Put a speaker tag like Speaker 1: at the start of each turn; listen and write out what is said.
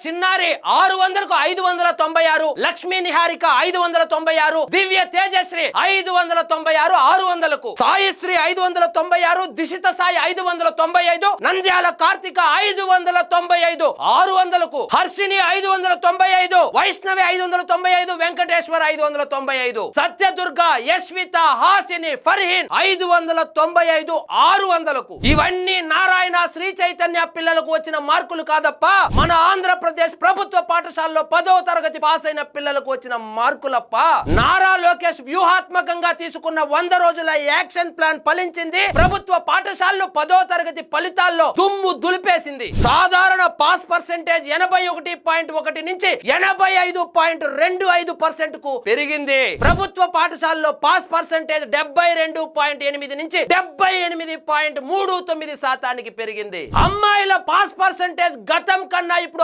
Speaker 1: చిన్నారి 600కు 596, లక్ష్మీ నిహారిక 596, దివ్య తేజశ్రీ 596 600కు, సాయిశ్రీ 596, దిశిత సాయి 595, నంద్యాల కార్తిక 595 600కు, హర్షిని 595, వైష్ణవి 595, వెంకటేశ్వర 595, సత్యదుర్గ, యశ్విత, హాసిని, ఫర్హీన్ 595 600కు. ఇవన్నీ నారాయణ శ్రీ చైతన్య పిల్లలకు వచ్చిన మార్కులు కాదప్ప, మన ఆంధ్రప్రదేశ్ ప్రభుత్వ పాఠశాలలో 10వ తరగతి పాస్ అయిన పిల్లలకు వచ్చిన మార్కులప్ప. నారా లోకేష్ వ్యూహాత్మకంగా తీసుకున్న 100 రోజుల యాక్షన్ ప్లాన్ ఫలించింది. ప్రభుత్వ పాఠశాలలో 10వ తరగతి ఫలితాల్లో దుమ్ము దులిపేసింది. సాధారణ పాస్ పర్సెంటేజ్ 81.1 నుంచి 85.25% కు పెరిగింది. ప్రభుత్వ పాఠశాలలో పాస్ పర్సెంటేజ్ 72.8 నుంచి 78.39% పెరిగింది. అమ్మాయిల పాస్ పర్సెంటేజ్ గతం కన్నా ఇప్పుడు